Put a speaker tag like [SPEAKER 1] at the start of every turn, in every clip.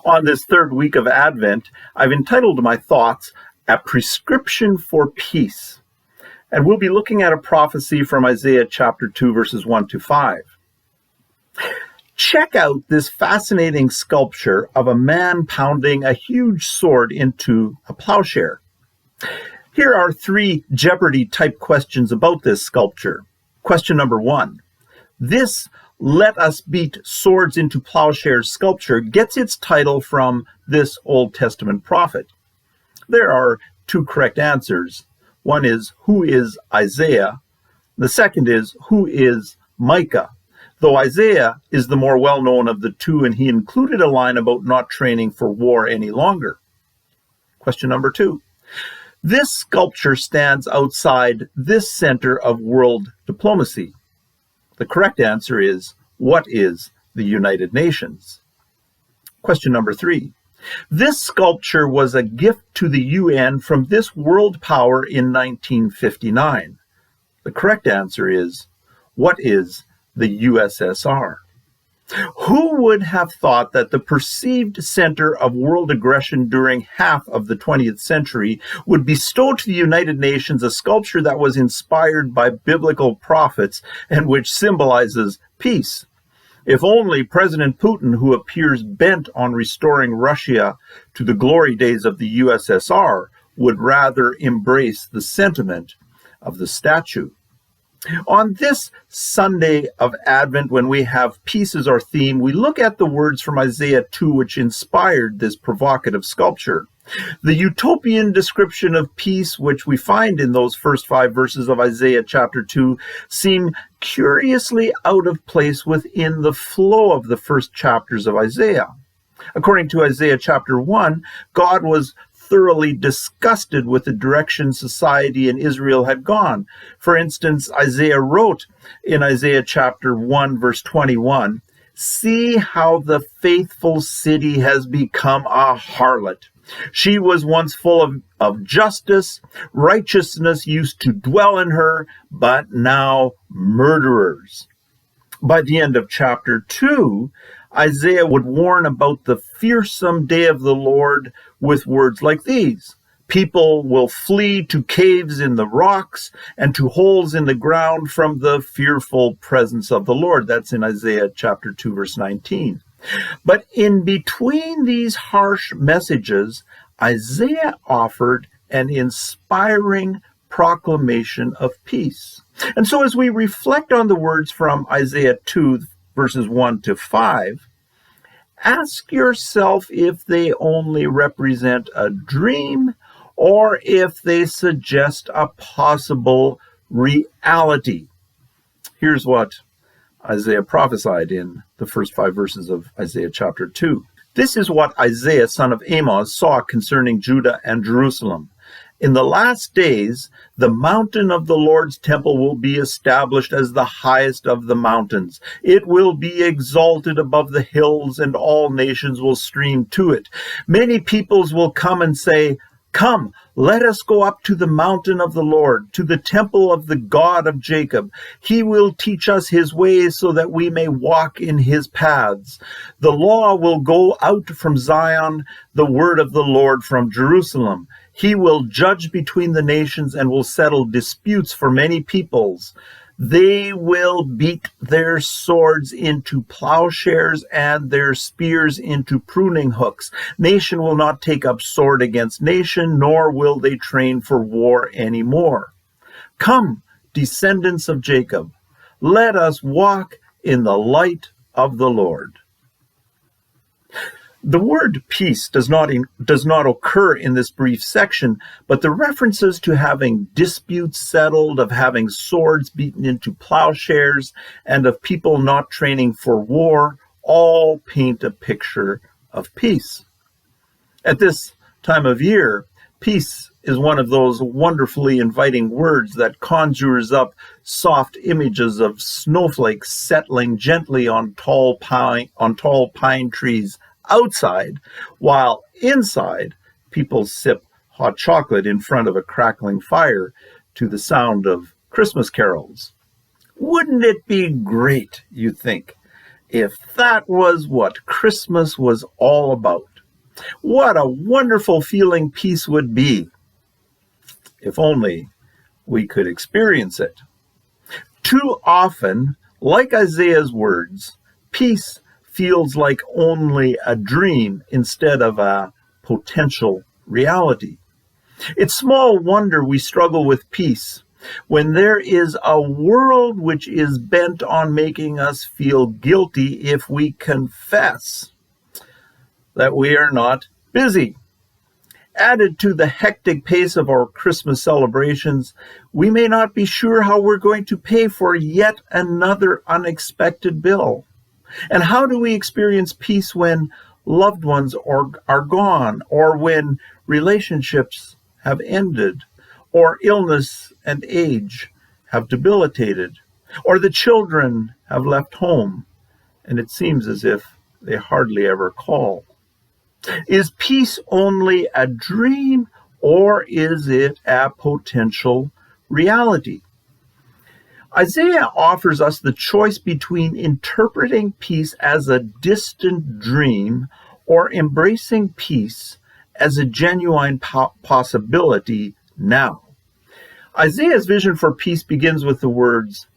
[SPEAKER 1] On this third week of Advent, I've entitled my thoughts, A Prescription for Peace. And we'll be looking at a prophecy from Isaiah chapter 2, verses 1 to 5. Check out this fascinating sculpture of a man pounding a huge sword into a plowshare. Here are 3 Jeopardy-type questions about this sculpture. Question number 1. This "Let us beat swords into plowshares" sculpture gets its title from this Old Testament prophet. There are 2 correct answers. One is, who is Isaiah? The second is, who is Micah? Though Isaiah is the more well-known of the 2, and he included a line about not training for war any longer. Question number 2. This sculpture stands outside this center of world diplomacy. The correct answer is, what is the United Nations? Question number 3. This sculpture was a gift to the UN from this world power in 1959. The correct answer is, what is the USSR? Who would have thought that the perceived center of world aggression during half of the 20th century would bestow to the United Nations a sculpture that was inspired by biblical prophets and which symbolizes peace? If only President Putin, who appears bent on restoring Russia to the glory days of the USSR, would rather embrace the sentiment of the statue. On this Sunday of Advent, when we have peace as our theme, we look at the words from Isaiah 2, which inspired this provocative sculpture. The utopian description of peace, which we find in those first 5 verses of Isaiah chapter 2, seem curiously out of place within the flow of the first chapters of Isaiah. According to Isaiah chapter 1, God was thoroughly disgusted with the direction society in Israel had gone. For instance, Isaiah wrote in Isaiah chapter 1, verse 21, "See how the faithful city has become a harlot. She was once full of justice. Righteousness used to dwell in her, but now murderers." By the end of chapter 2, Isaiah would warn about the fearsome day of the Lord with words like these: "People will flee to caves in the rocks and to holes in the ground from the fearful presence of the Lord." That's in Isaiah chapter 2, verse 19. But in between these harsh messages, Isaiah offered an inspiring proclamation of peace. And so as we reflect on the words from Isaiah 2, verses 1 to 5, ask yourself if they only represent a dream or if they suggest a possible reality. Here's what Isaiah prophesied in the first 5 verses of Isaiah chapter 2. This is what Isaiah, son of Amos, saw concerning Judah and Jerusalem. "In the last days, the mountain of the Lord's temple will be established as the highest of the mountains. It will be exalted above the hills, and all nations will stream to it. Many peoples will come and say, 'Come, let us go up to the mountain of the Lord, to the temple of the God of Jacob. He will teach us his ways so that we may walk in his paths. The law will go out from Zion, the word of the Lord from Jerusalem. He will judge between the nations and will settle disputes for many peoples. They will beat their swords into plowshares and their spears into pruning hooks. Nation will not take up sword against nation, nor will they train for war anymore. Come, descendants of Jacob, let us walk in the light of the Lord." The word peace does not occur in this brief section, but the references to having disputes settled, of having swords beaten into plowshares, and of people not training for war all paint a picture of peace. At this time of year, peace is one of those wonderfully inviting words that conjures up soft images of snowflakes settling gently on tall pine trees outside, while inside people sip hot chocolate in front of a crackling fire to the sound of Christmas carols. Wouldn't it be great, you think, if that was what Christmas was all about? What a wonderful feeling peace would be, if only we could experience it. Too often, like Isaiah's words, peace feels like only a dream instead of a potential reality. It's small wonder we struggle with peace when there is a world which is bent on making us feel guilty if we confess that we are not busy. Added to the hectic pace of our Christmas celebrations, we may not be sure how we're going to pay for yet another unexpected bill. And how do we experience peace when loved ones are gone, or when relationships have ended, or illness and age have debilitated, or the children have left home, and it seems as if they hardly ever call? Is peace only a dream, or is it a potential reality? Isaiah offers us the choice between interpreting peace as a distant dream or embracing peace as a genuine possibility now. Isaiah's vision for peace begins with the words,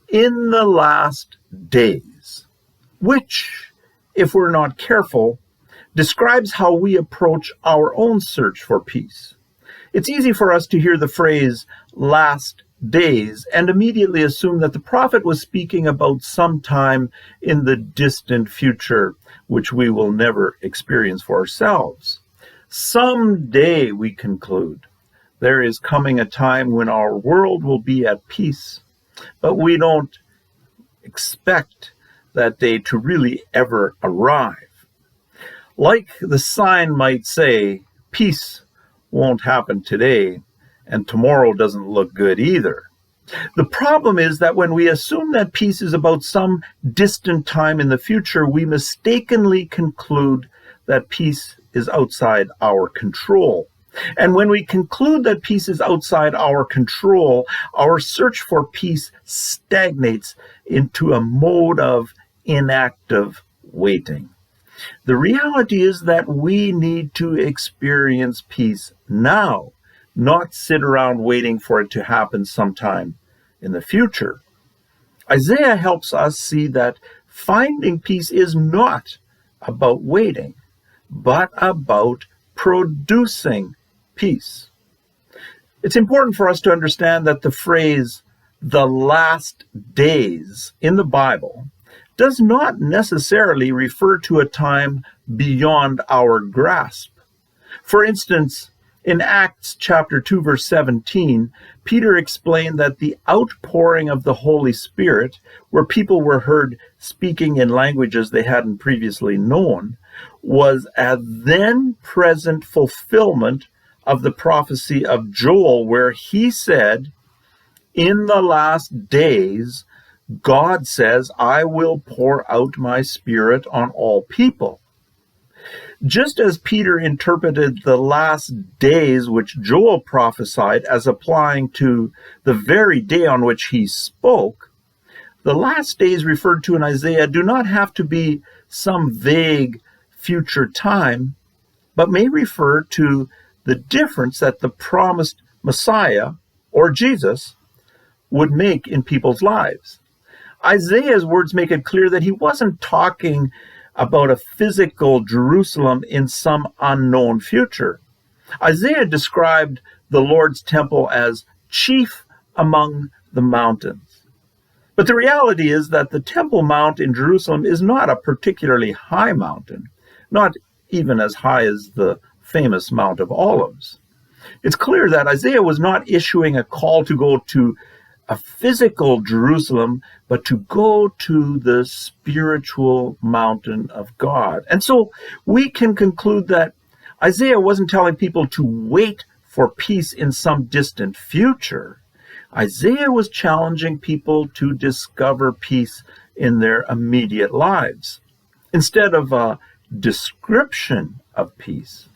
[SPEAKER 1] "in the last days," which, if we're not careful, describes how we approach our own search for peace. It's easy for us to hear the phrase "last days" and immediately assume that the prophet was speaking about some time in the distant future, which we will never experience for ourselves. Someday, we conclude, there is coming a time when our world will be at peace, but we don't expect that day to really ever arrive. Like the sign might say, peace won't happen today, and tomorrow doesn't look good either. The problem is that when we assume that peace is about some distant time in the future, we mistakenly conclude that peace is outside our control. And when we conclude that peace is outside our control, our search for peace stagnates into a mode of inactive waiting. The reality is that we need to experience peace now, not sit around waiting for it to happen sometime in the future. Isaiah helps us see that finding peace is not about waiting, but about producing peace. It's important for us to understand that the phrase, "the last days," in the Bible does not necessarily refer to a time beyond our grasp. For instance, in Acts chapter 2, verse 17, Peter explained that the outpouring of the Holy Spirit, where people were heard speaking in languages they hadn't previously known, was a then-present fulfillment of the prophecy of Joel, where he said, "In the last days, God says, I will pour out my Spirit on all people." Just as Peter interpreted the last days which Joel prophesied as applying to the very day on which he spoke, the last days referred to in Isaiah do not have to be some vague future time, but may refer to the difference that the promised Messiah, or Jesus, would make in people's lives. Isaiah's words make it clear that he wasn't talking about a physical Jerusalem in some unknown future. Isaiah described the Lord's temple as chief among the mountains. But the reality is that the Temple Mount in Jerusalem is not a particularly high mountain, not even as high as the famous Mount of Olives. It's clear that Isaiah was not issuing a call to go to a physical Jerusalem, but to go to the spiritual mountain of God. And so we can conclude that Isaiah wasn't telling people to wait for peace in some distant future. Isaiah was challenging people to discover peace in their immediate lives, instead of a description of peace.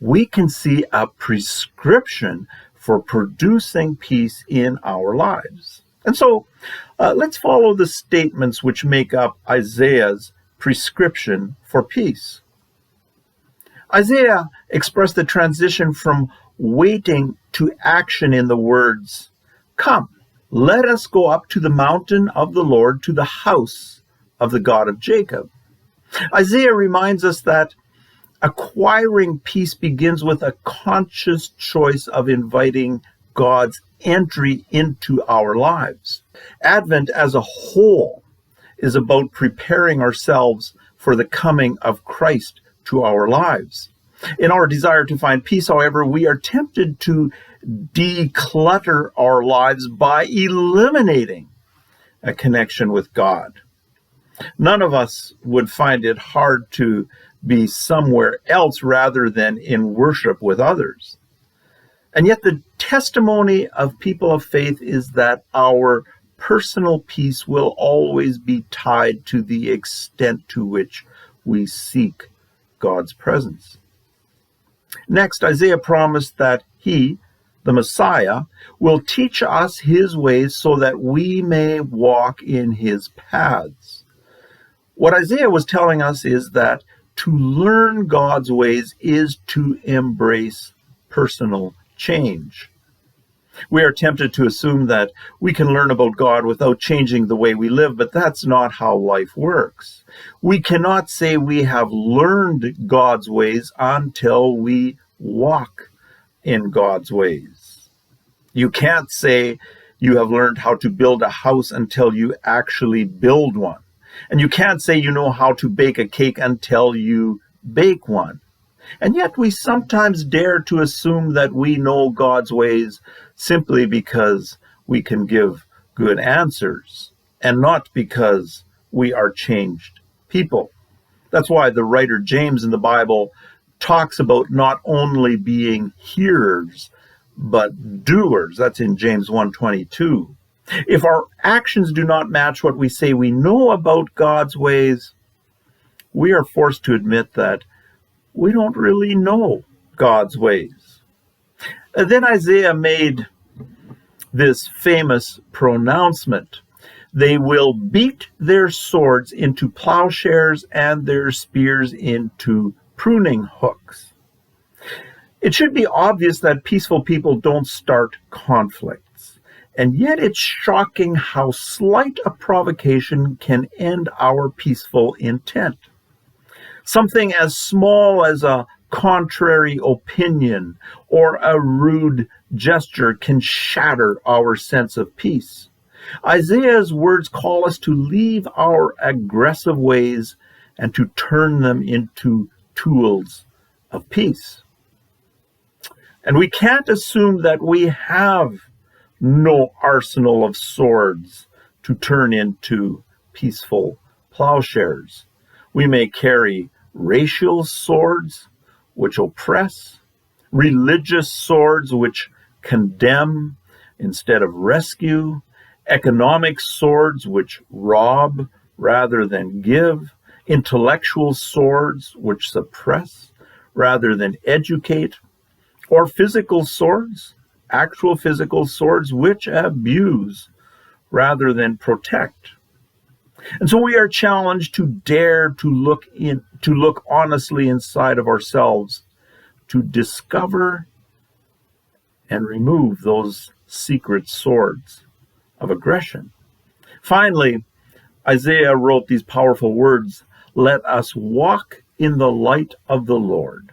[SPEAKER 1] We can see a prescription for producing peace in our lives. And so let's follow the statements which make up Isaiah's prescription for peace. Isaiah expressed the transition from waiting to action in the words, "Come, let us go up to the mountain of the Lord, to the house of the God of Jacob." Isaiah reminds us that acquiring peace begins with a conscious choice of inviting God's entry into our lives. Advent as a whole is about preparing ourselves for the coming of Christ to our lives. In our desire to find peace, however, we are tempted to declutter our lives by eliminating a connection with God. None of us would find it hard to be somewhere else rather than in worship with others. And yet the testimony of people of faith is that our personal peace will always be tied to the extent to which we seek God's presence. Next, Isaiah promised that he, the Messiah, will teach us his ways so that we may walk in his paths. What Isaiah was telling us is that to learn God's ways is to embrace personal change. We are tempted to assume that we can learn about God without changing the way we live, but that's not how life works. We cannot say we have learned God's ways until we walk in God's ways. You can't say you have learned how to build a house until you actually build one. And you can't say you know how to bake a cake until you bake one. And yet we sometimes dare to assume that we know God's ways simply because we can give good answers and not because we are changed people. That's why the writer James in the Bible talks about not only being hearers, but doers. That's in James 1:22. If our actions do not match what we say we know about God's ways, we are forced to admit that we don't really know God's ways. And then Isaiah made this famous pronouncement: they will beat their swords into plowshares and their spears into pruning hooks. It should be obvious that peaceful people don't start conflicts. And yet it's shocking how slight a provocation can end our peaceful intent. Something as small as a contrary opinion or a rude gesture can shatter our sense of peace. Isaiah's words call us to leave our aggressive ways and to turn them into tools of peace. And we can't assume that we have no arsenal of swords to turn into peaceful plowshares. We may carry racial swords, which oppress, religious swords, which condemn instead of rescue, economic swords, which rob rather than give, intellectual swords, which suppress rather than educate, or physical swords, actual physical swords, which abuse rather than protect. And so we are challenged to dare to look honestly inside of ourselves, to discover and remove those secret swords of aggression. Finally, Isaiah wrote these powerful words: "Let us walk in the light of the Lord."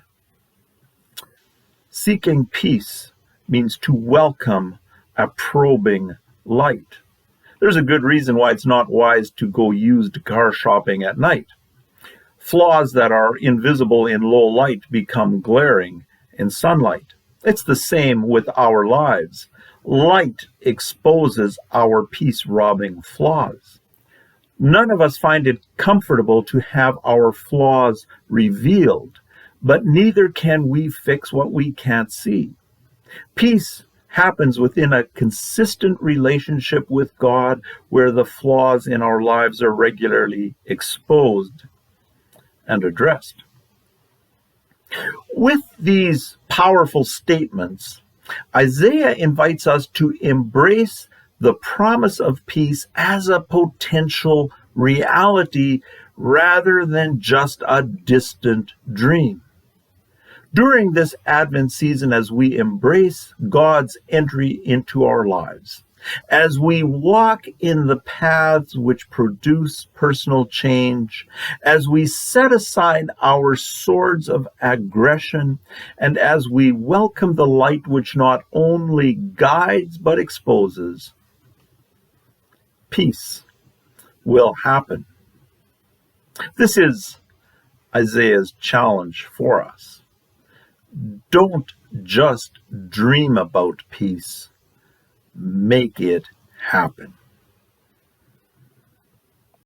[SPEAKER 1] Seeking peace means to welcome a probing light. There's a good reason why it's not wise to go used car shopping at night. Flaws that are invisible in low light become glaring in sunlight. It's the same with our lives. Light exposes our peace-robbing flaws. None of us find it comfortable to have our flaws revealed, but neither can we fix what we can't see. Peace happens within a consistent relationship with God, where the flaws in our lives are regularly exposed and addressed. With these powerful statements, Isaiah invites us to embrace the promise of peace as a potential reality rather than just a distant dream. During this Advent season, as we embrace God's entry into our lives, as we walk in the paths which produce personal change, as we set aside our swords of aggression, and as we welcome the light which not only guides but exposes, peace will happen. This is Isaiah's challenge for us. Don't just dream about peace. Make it happen.